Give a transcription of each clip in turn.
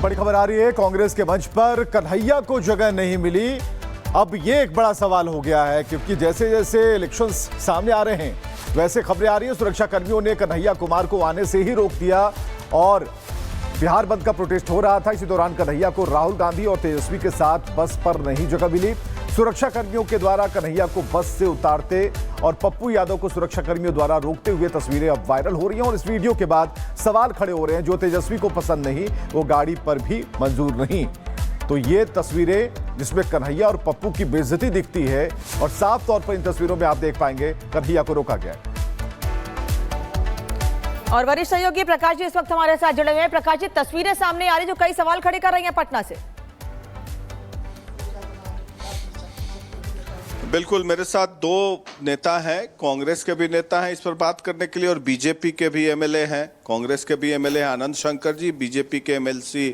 बड़ी खबर आ रही है, कांग्रेस के मंच पर कन्हैया को जगह नहीं मिली। अब ये एक बड़ा सवाल हो गया है, क्योंकि जैसे जैसे इलेक्शंस सामने आ रहे हैं वैसे खबरें आ रही हैं सुरक्षा कर्मियों ने कन्हैया कुमार को आने से ही रोक दिया और बिहार बंद का प्रोटेस्ट हो रहा था। इसी दौरान कन्हैया को राहुल गांधी और तेजस्वी के साथ बस पर नहीं जगह मिली। सुरक्षा कर्मियों के द्वारा कन्हैया को बस से उतारते और पप्पू यादव को सुरक्षा कर्मियों द्वारा रोकते हुए तस्वीरें अब वायरल हो रही हैं और इस वीडियो के बाद सवाल खड़े हो रहे हैं, जो तेजस्वी को पसंद नहीं वो गाड़ी पर भी मंजूर नहीं। तो ये तस्वीरें जिसमें कन्हैया और पप्पू की बेइज्जती दिखती है और साफ तौर पर इन तस्वीरों में आप देख पाएंगे कन्हैया को रोका गया है। और वरिष्ठ सहयोगी प्रकाश जी इस वक्त हमारे साथ जुड़े हुए हैं। प्रकाश जी, तस्वीरें सामने आ रही जो कई सवाल खड़े कर रही हैं पटना से। बिल्कुल, मेरे साथ दो नेता हैं, कांग्रेस के भी नेता हैं इस पर बात करने के लिए और बीजेपी के भी एमएलए हैं। कांग्रेस के भी एमएलए हैं आनंद शंकर जी, बीजेपी के एमएलसी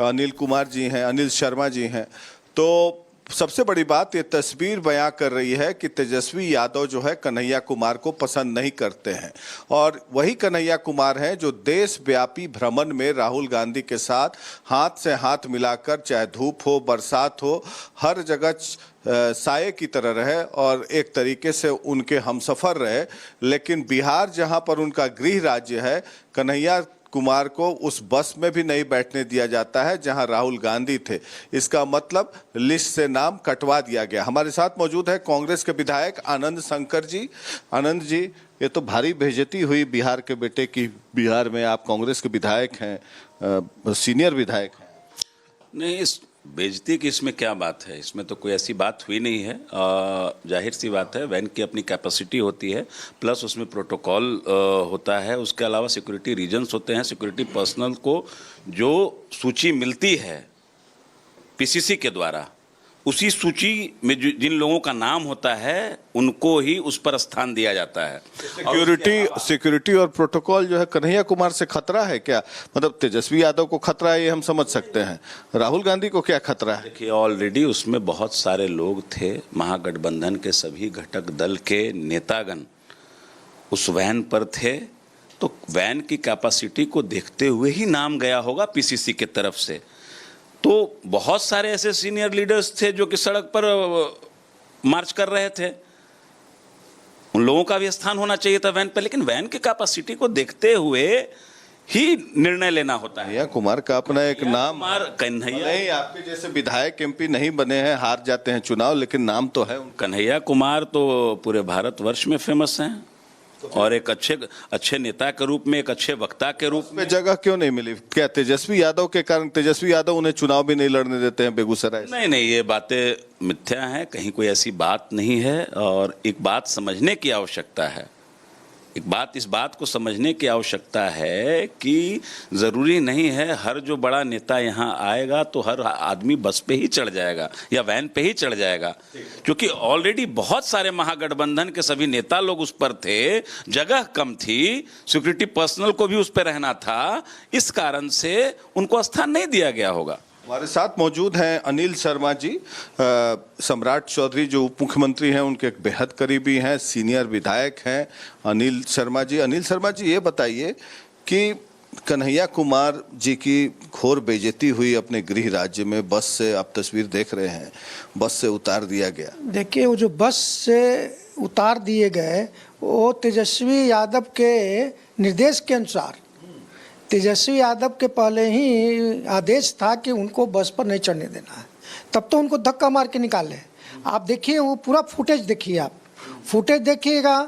अनिल कुमार जी हैं, अनिल शर्मा जी हैं। तो सबसे बड़ी बात ये तस्वीर बयां कर रही है कि तेजस्वी यादव जो है कन्हैया कुमार को पसंद नहीं करते हैं और वही कन्हैया कुमार हैं जो देशव्यापी भ्रमण में राहुल गांधी के साथ हाथ से हाथ मिलाकर, चाहे धूप हो बरसात हो, हर जगह साये की तरह रहे और एक तरीके से उनके हमसफर रहे। लेकिन बिहार जहां पर उनका गृह राज्य है, कन्हैया कुमार को उस बस में भी नहीं बैठने दिया जाता है जहां राहुल गांधी थे। इसका मतलब लिस्ट से नाम कटवा दिया गया। हमारे साथ मौजूद है कांग्रेस के विधायक आनंद शंकर जी। आनंद जी, ये तो भारी बेइज्जती हुई बिहार के बेटे की। बिहार में आप कांग्रेस के विधायक हैं, सीनियर विधायक हैं। नहीं, इस बेइज्जती की इसमें क्या बात है? इसमें तो कोई ऐसी बात हुई नहीं है। जाहिर सी बात है, वैन की अपनी कैपेसिटी होती है, प्लस उसमें प्रोटोकॉल होता है। उसके अलावा सिक्योरिटी रीजन्स होते हैं। सिक्योरिटी पर्सनल को जो सूची मिलती है पीसीसी के द्वारा, उसी सूची में जिन लोगों का नाम होता है उनको ही उस पर स्थान दिया जाता है। सिक्योरिटी और प्रोटोकॉल जो है कन्हैया कुमार से खतरा है क्या? मतलब तेजस्वी यादव को खतरा है ये हम समझ सकते हैं, राहुल गांधी को क्या खतरा है? देखिए, ऑलरेडी उसमें बहुत सारे लोग थे, महागठबंधन के सभी घटक दल के नेतागण उस वैन पर थे। तो वैन की कैपेसिटी को देखते हुए ही नाम गया होगा पीसीसी की तरफ से। तो बहुत सारे ऐसे सीनियर लीडर्स थे जो कि सड़क पर मार्च कर रहे थे, उन लोगों का भी स्थान होना चाहिए था वैन पर, लेकिन वैन की कैपेसिटी को देखते हुए ही निर्णय लेना होता है। कन्हैया कुमार का अपना एक नाम, कन्हैया नहीं, आपके जैसे विधायक एमपी नहीं बने हैं, हार जाते हैं चुनाव, लेकिन नाम तो है। कन्हैया कुमार तो पूरे भारतवर्ष में फेमस हैं और एक अच्छे नेता के रूप में, एक अच्छे वक्ता के रूप में जगह क्यों नहीं मिली? क्या तेजस्वी यादव के कारण? तेजस्वी यादव उन्हें चुनाव भी नहीं लड़ने देते हैं बेगूसराय से। नहीं, ये बातें मिथ्या हैं, कहीं कोई ऐसी बात नहीं है। और एक बात समझने की आवश्यकता है, इस बात को समझने की आवश्यकता है कि ज़रूरी नहीं है हर जो बड़ा नेता यहाँ आएगा तो हर आदमी बस पे ही चढ़ जाएगा या वैन पे ही चढ़ जाएगा, क्योंकि ऑलरेडी बहुत सारे महागठबंधन के सभी नेता लोग उस पर थे, जगह कम थी, सिक्योरिटी पर्सनल को भी उस पर रहना था, इस कारण से उनको स्थान नहीं दिया गया होगा। हमारे साथ मौजूद हैं अनिल शर्मा जी, सम्राट चौधरी जो उप मुख्यमंत्री हैं उनके एक बेहद करीबी हैं, सीनियर विधायक हैं अनिल शर्मा जी। अनिल शर्मा जी, ये बताइए कि कन्हैया कुमार जी की घोर बेइज्जती हुई अपने गृह राज्य में, बस से आप तस्वीर देख रहे हैं, बस से उतार दिया गया। देखिए, वो जो बस से उतार दिए गए वो तेजस्वी यादव के निर्देश के अनुसार, तेजस्वी यादव के पहले ही आदेश था कि उनको बस पर नहीं चढ़ने देना है, तब तो उनको धक्का मार के निकाले। आप देखिए, वो पूरा फुटेज देखिए, आप फुटेज देखिएगा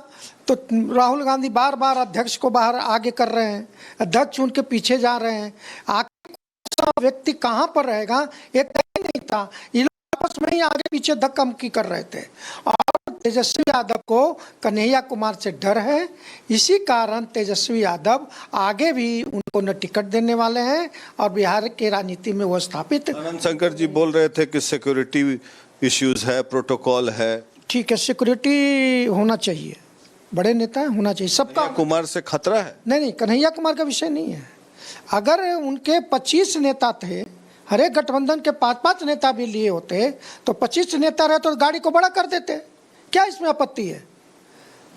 तो राहुल गांधी बार बार अध्यक्ष को बाहर आगे कर रहे हैं, अध्यक्ष उनके पीछे जा रहे हैं। आखिर व्यक्ति कहाँ पर रहेगा ये तय नहीं था, ये लोग आपस में ही आगे पीछे धक्का मुक्की कर रहे थे। और तेजस्वी यादव को कन्हैया कुमार से डर है, इसी कारण तेजस्वी यादव आगे भी उनको न टिकट देने वाले हैं और बिहार के राजनीति में वो स्थापित। आनंद शंकर जी बोल रहे थे कि सिक्योरिटी इश्यूज है, प्रोटोकॉल है। ठीक है, सिक्योरिटी होना चाहिए, बड़े नेता होना चाहिए सबका। कुमार से खतरा है? नहीं, कन्हैया कुमार का विषय नहीं है। अगर उनके 25 नेता थे, हर एक गठबंधन के 5-5 नेता भी लिए होते तो 25 नेता रहे तो गाड़ी को बड़ा कर देते, क्या इसमें आपत्ति है?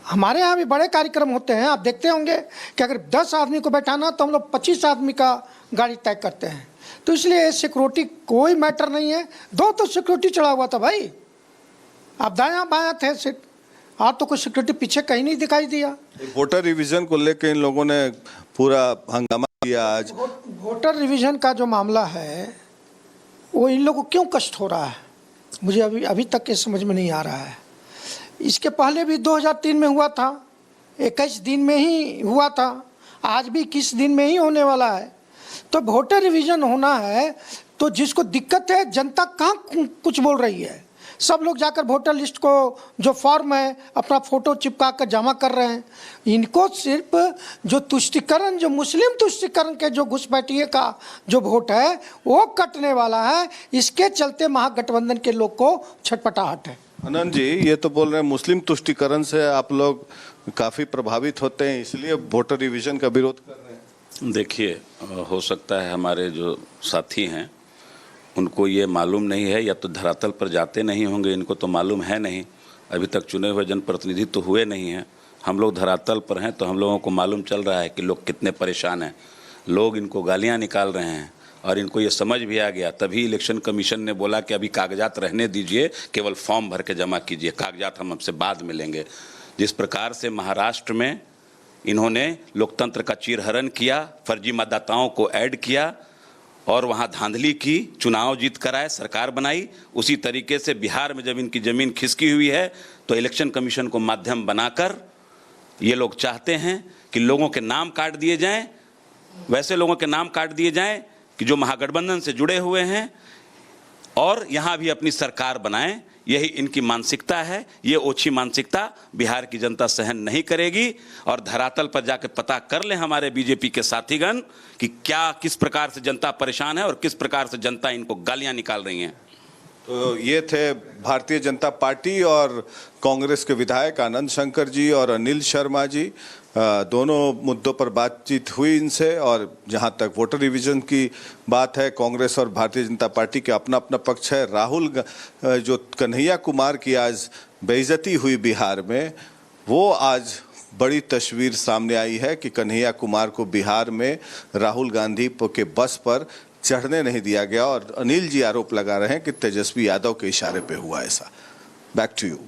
हमारे यहाँ भी बड़े कार्यक्रम होते हैं, आप देखते होंगे कि अगर 10 आदमी को बैठाना तो हम लोग 25 आदमी का गाड़ी तय करते हैं। तो इसलिए सिक्योरिटी कोई मैटर नहीं है। 2 तो सिक्योरिटी चढ़ा हुआ था भाई, आप दायां बायां थे सिर्फ, आज तो कोई सिक्योरिटी पीछे कहीं नहीं दिखाई दिया। वोटर रिवीजन को लेकर इन लोगों ने पूरा हंगामा किया आज। वोटर रिवीजन का जो मामला है वो इन लोगों को क्यों कष्ट हो रहा है, मुझे अभी तक ये समझ में नहीं आ रहा है। इसके पहले भी 2003 में हुआ था, 21 दिन में ही हुआ था, आज भी 21 दिन में ही होने वाला है। तो वोटर रिवीजन होना है तो जिसको दिक्कत है, जनता कहाँ कुछ बोल रही है। सब लोग जाकर वोटर लिस्ट को जो फॉर्म है अपना फोटो चिपका कर जमा कर रहे हैं। इनको सिर्फ जो तुष्टिकरण, जो मुस्लिम तुष्टिकरण के जो घुसपैठिए का जो वोट है वो कटने वाला है। इसके चलते महागठबंधन के लोग को छटपटाहट है। आनंद जी, ये तो बोल रहे हैं मुस्लिम तुष्टिकरण से आप लोग काफी प्रभावित होते हैं, इसलिए वोटर रिवीजन का विरोध कर रहे हैं। देखिए, हो सकता है हमारे जो साथी हैं उनको ये मालूम नहीं है, या तो धरातल पर जाते नहीं होंगे, इनको तो मालूम है नहीं। अभी तक चुने हुए जनप्रतिनिधि तो हुए नहीं हैं। हम लोग धरातल पर हैं तो हम लोगों को मालूम चल रहा है कि लोग कितने परेशान हैं। लोग इनको गालियां निकाल रहे हैं और इनको ये समझ भी आ गया। तभी इलेक्शन कमीशन ने बोला कि अभी कागजात रहने दीजिए, केवल फॉर्म भर के जमा कीजिए, कागजात हम हमसे बाद में लेंगे। जिस प्रकार से महाराष्ट्र में इन्होंने लोकतंत्र का चीरहरण किया, फर्जी मतदाताओं को ऐड किया और वहाँ धांधली की, चुनाव जीत कर आए, सरकार बनाई, उसी तरीके से बिहार में जब इनकी ज़मीन खिसकी हुई है तो इलेक्शन कमीशन को माध्यम बनाकर ये लोग चाहते हैं कि लोगों के नाम काट दिए जाएं, वैसे लोगों के नाम काट दिए जाएं कि जो महागठबंधन से जुड़े हुए हैं और यहाँ भी अपनी सरकार बनाएं। यही इनकी मानसिकता है। ये ओछी मानसिकता बिहार की जनता सहन नहीं करेगी। और धरातल पर जाकर पता कर लें हमारे बीजेपी के साथीगण कि क्या, किस प्रकार से जनता परेशान है और किस प्रकार से जनता इनको गालियां निकाल रही है। तो ये थे भारतीय जनता पार्टी और कांग्रेस के विधायक आनंद शंकर जी और अनिल शर्मा जी। दोनों मुद्दों पर बातचीत हुई इनसे। और जहां तक वोटर रिवीजन की बात है, कांग्रेस और भारतीय जनता पार्टी के अपना अपना पक्ष है। जो कन्हैया कुमार की आज बेइज्जती हुई बिहार में, वो आज बड़ी तस्वीर सामने आई है कि कन्हैया कुमार को बिहार में राहुल गांधी के बस पर चढ़ने नहीं दिया गया। और अनिल जी आरोप लगा रहे हैं कि तेजस्वी यादव के इशारे पे हुआ ऐसा। Back to you.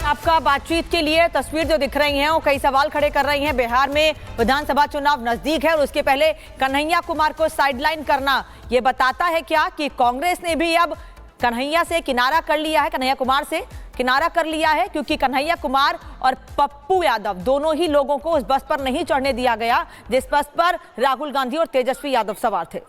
आपका बातचीत के लिए तस्वीर जो दिख रही हैं वो कई सवाल खड़े कर रही हैं। बिहार में विधानसभा चुनाव नजदीक है और उसके पहले कन्हैया कुमार को साइडलाइन करना ये बताता है क्या कि कांग्रेस ने भी अब कन्हैया से किनारा कर लिया है, कन्हैया कुमार से किनारा कर लिया है, क्योंकि कन्हैया कुमार और पप्पू यादव दोनों ही लोगों को उस बस पर नहीं चढ़ने दिया गया जिस बस पर राहुल गांधी और तेजस्वी यादव सवार थे।